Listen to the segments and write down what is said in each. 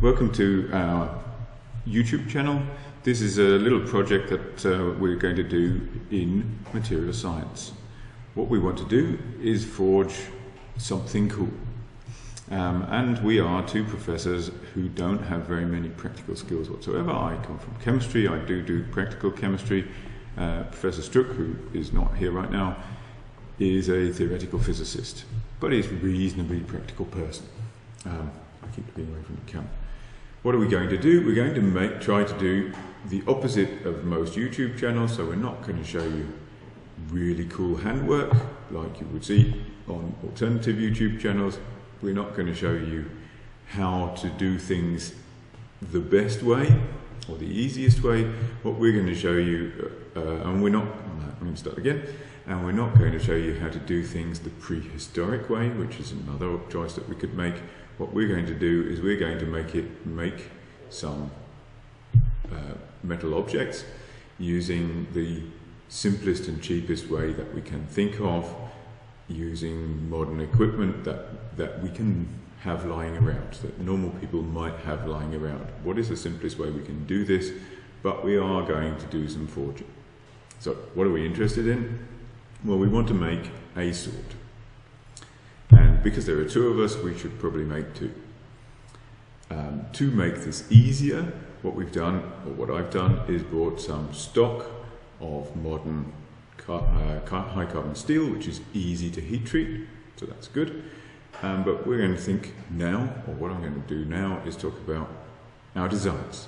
Welcome to our YouTube channel. This is a little project that we're going to do in material science. What we want to do is forge something cool. And we are two professors who don't have very many practical skills whatsoever. I come from chemistry, I do practical chemistry. Professor Struck, who is not here right now, is a theoretical physicist, but he's a reasonably practical person. I keep looking away from the camera. What are we going to do? We're going to try to do the opposite of most YouTube channels, so we're not going to show you really cool handwork like you would see on alternative YouTube channels. We're not going to show you how to do things the best way or the easiest way. What we're going to show you, I'm going to start again, and we're not going to show you how to do things the prehistoric way, which is another choice that we could make. What we're going to do is we're going to make some metal objects using the simplest and cheapest way that we can think of, using modern equipment that we can have lying around, that normal people might have lying around. What is the simplest way we can do this? But we are going to do some forging. So what are we interested in? Well, we want to make a sword. And because there are two of us, we should probably make two. To make this easier, what we've done, or what I've done, is bought some stock of modern high carbon steel, which is easy to heat treat, so that's good. But we're going to think now, or what I'm going to do now, is talk about our designs.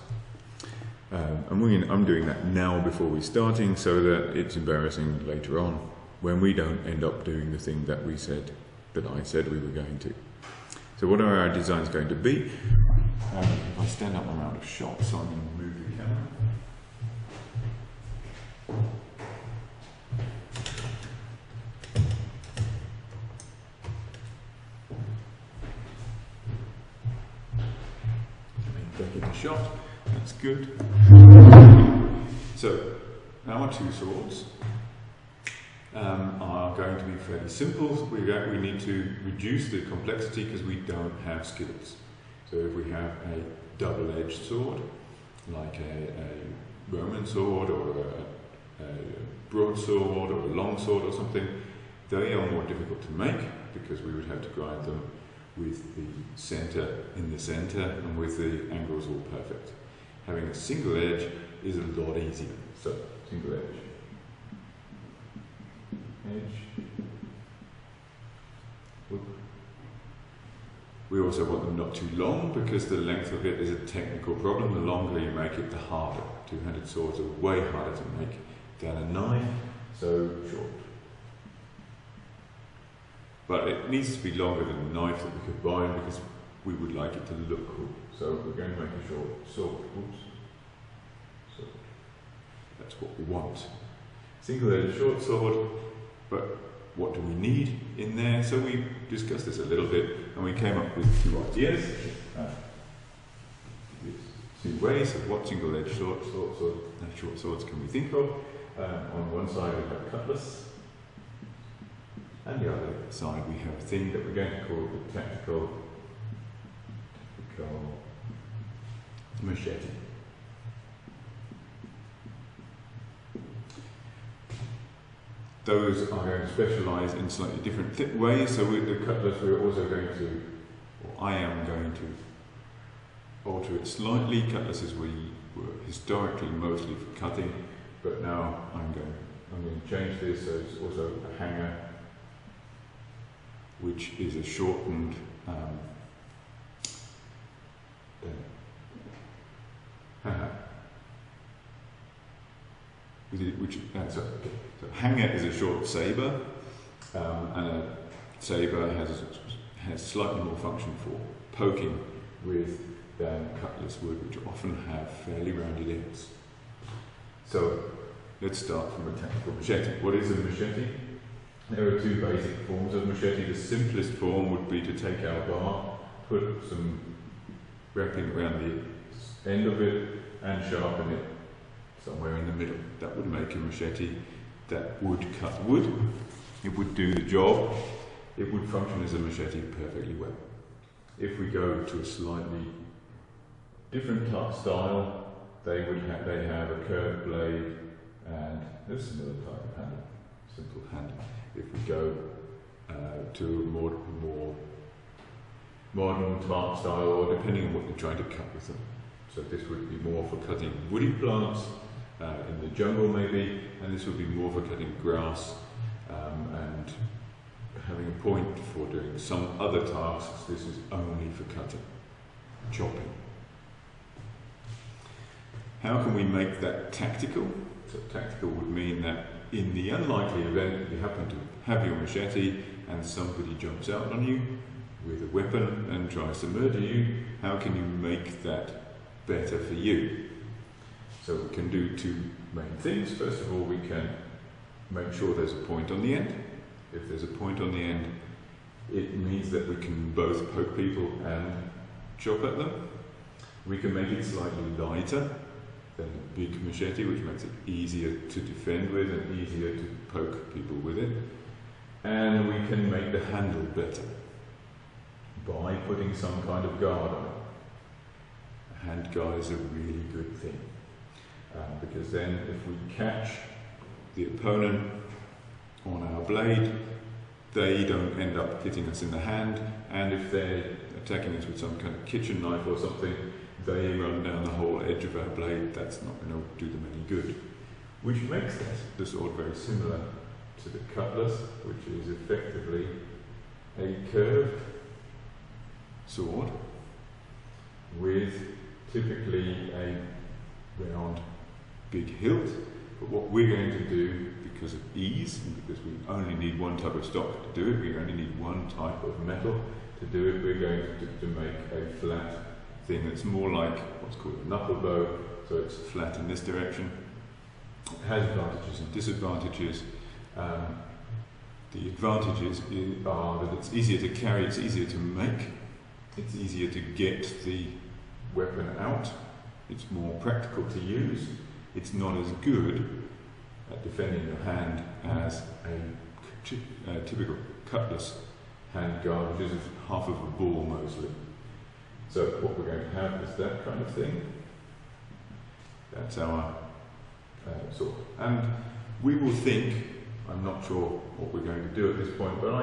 I'm doing that now before we're starting, so that it's embarrassing later on when we don't end up doing the thing that I said we were going to. So what are our designs going to be? If I stand up, I'm out of shot, so I'm going to move the camera. Back in the shot, that's good. So, our two swords are going to be fairly simple. We need to reduce the complexity because we don't have skills. So if we have a double-edged sword, like a Roman sword or a broadsword or a long sword or something, they are more difficult to make because we would have to grind them with the center in the center and with the angles all perfect. Having a single edge is a lot easier. So, single edge. We also want them not too long because the length of it is a technical problem. The longer you make it, the harder. Two-handed swords are way harder to make than a knife, so short. But it needs to be longer than a knife that we could buy because we would like it to look cool. So we're going to make a short sword. Oops. So that's what we want. Single-edged short sword, but what do we need in there? So we discussed this a little bit and we came up with two ideas. Two ways of what single-edged short swords can we think of. On one side we have a cutlass, and the other side we have a thing that we're going to call the tactical machete. Those are going to specialise in slightly different ways. So with the cutlass we're also going to, or I am going to, alter it slightly. Cutlasses were historically mostly for cutting, but now I'm going to change this so it's also a hanger, which is a shortened so hanger is a short saber, and a saber has slightly more function for poking with than cutlass wood, which often have fairly rounded ends. So let's start from a tactical machete. What is a machete? There are two basic forms of machete. The simplest form would be to take our bar, put some wrapping around the end of it, and sharpen it somewhere in the middle. That would make a machete that would cut wood. It would do the job. It would function as a machete perfectly well. If we go to a slightly different type style, they have a curved blade, and there's another type of handle, simple handle. If we go to a more modern type style, or depending on what you're trying to cut with them. So this would be more for cutting woody plants in the jungle maybe, and this would be more for cutting grass and having a point for doing some other tasks. This is only for cutting, chopping. How can we make that tactical? So tactical would mean that in the unlikely event that you happen to have your machete and somebody jumps out on you with a weapon and tries to murder you, how can you make that better for you? So we can do two main things. First of all, we can make sure there's a point on the end. If there's a point on the end, it means that we can both poke people and chop at them. We can make it slightly lighter than a big machete, which makes it easier to defend with and easier to poke people with it. And we can make the handle better by putting some kind of guard on it. A hand guard is a really good thing, because then if we catch the opponent on our blade, they don't end up hitting us in the hand, and if they're attacking us with some kind of kitchen knife or something, they run down the whole edge of our blade. That's not going to do them any good. Which makes the sword very similar to the cutlass, which is effectively a curved sword with typically a round big hilt. But what we're going to do, because of ease, and because we only need one type of stock to do it, we only need one type of metal to do it, we're going to make a flat thing that's more like what's called a knuckle bow, so it's flat in this direction. It has advantages and disadvantages. The advantages are that it's easier to carry, it's easier to make, it's easier to get the weapon out, it's more practical to use, it's not as good at defending your hand as a typical cutlass hand guard, which is half of a ball mostly. So what we're going to have is that kind of thing. That's our sword. And we will think, I'm not sure what we're going to do at this point, but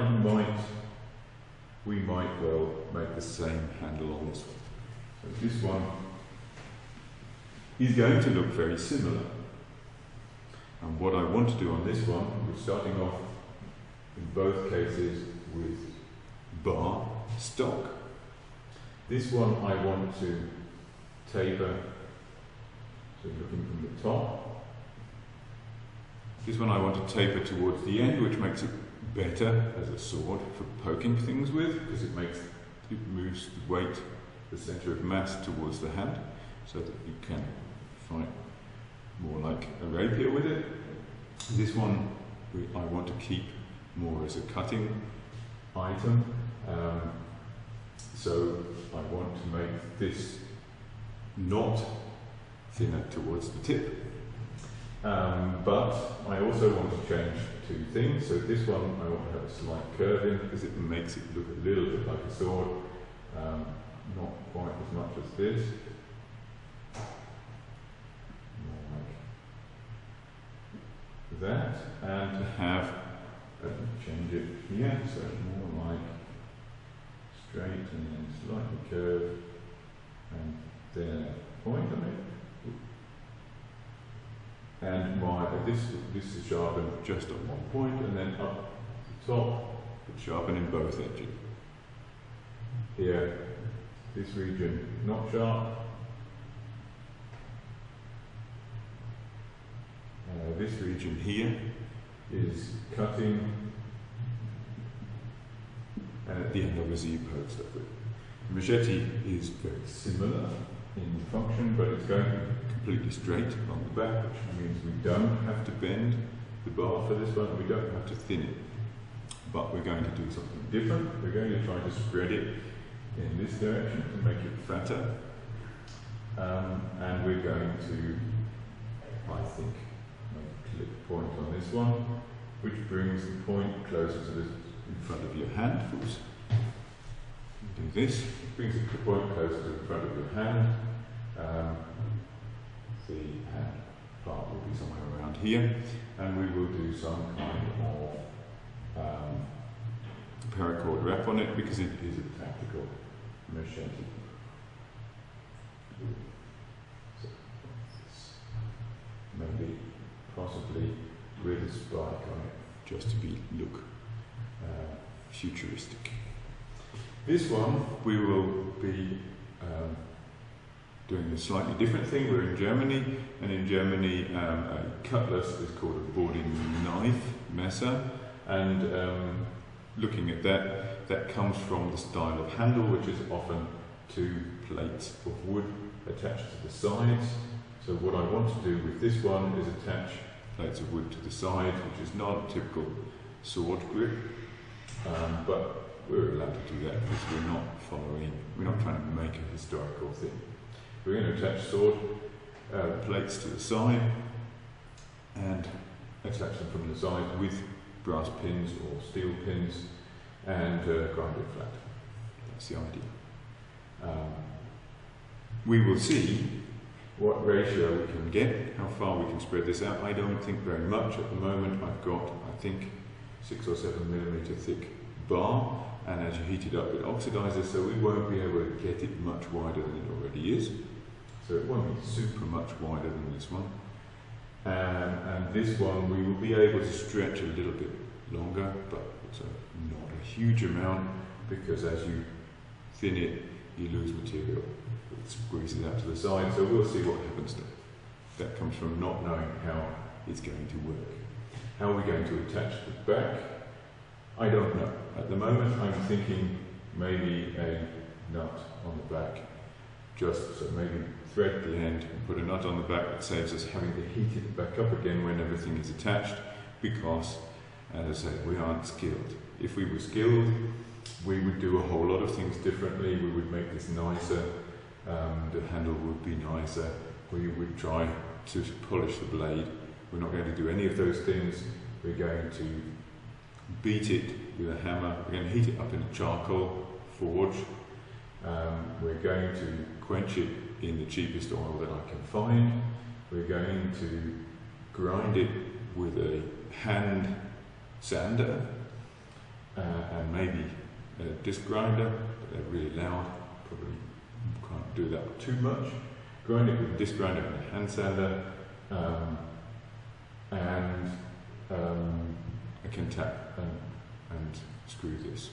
we might well make the same handle on this one. So this one is going to look very similar. And what I want to do on this one, we're starting off in both cases with bar stock. This one I want to taper, so looking from the top. This one I want to taper towards the end, which makes it better as a sword for poking things with, because it moves the weight, the centre of mass towards the hand, so that you can fight more like a rapier with it. This one I want to keep more as a cutting item. So I want to make this not thinner towards the tip. But I also want to change two things. So this one I want to have a slight curve in, because it makes it look a little bit like a sword. Not quite as much as this. More like that. And to have, change it here, so more like straight and then slightly curved, and then point on it. And this is sharpened just at one point, and then up the top, but sharpen in both edges. Here, this region not sharp. This region here is cutting, and at the end obviously you poke stuff with. The machete is very similar in function, but it's going completely straight on the back, which means we don't have to bend the bar for this one, we don't have to thin it. But we're going to do something different. We're going to try to spread it in this direction to make it fatter. And we're going to, I think, make a clip point on this one, which brings the point closer to this in front of your hand. Oops. Do this, it brings the point closer to the front of your hand, The hand part will be somewhere around here, and we will do some kind of paracord wrap on it because it is a tactical machete. So maybe, possibly with a spike on it, just to look futuristic. This one we will be doing a slightly different thing. We're in Germany, and in Germany a cutlass is called a boarding knife, Messer, and looking at that, that comes from the style of handle, which is often two plates of wood attached to the sides. So what I want to do with this one is attach plates of wood to the side, which is not a typical sword grip, but we're allowed to do that because we're not trying to make a historical thing. We're going to attach sword plates to the side and attach them from the side with brass pins or steel pins and grind it flat. That's the idea. We will see what ratio we can get, how far we can spread this out. I don't think very much at the moment. I've got, I think, 6 or 7 millimeter thick bar, and as you heat it up it oxidizes, so we won't be able to get it much wider than it already is. So it won't be super much wider than this one. And this one we will be able to stretch a little bit longer, but also not a huge amount, because as you thin it, you lose material. It squeezes out to the side, so we'll see what happens there. That comes from not knowing how it's going to work. How are we going to attach the back? I don't know. At the moment I'm thinking maybe a nut on the back, just so maybe thread the end and put a nut on the back that saves us having to heat it back up again when everything is attached, because, as I say, we aren't skilled. If we were skilled, we would do a whole lot of things differently. We would make this nicer, the handle would be nicer, we would try to polish the blade. We're not going to do any of those things. We're going to beat it with a hammer. We're going to heat it up in a charcoal forge. We're going to quench it in the cheapest oil that I can find. We're going to grind it with a hand sander and maybe a disc grinder, but they're really loud, probably can't do that too much. Grind it with a disc grinder and a hand sander, and I can tap and screw this.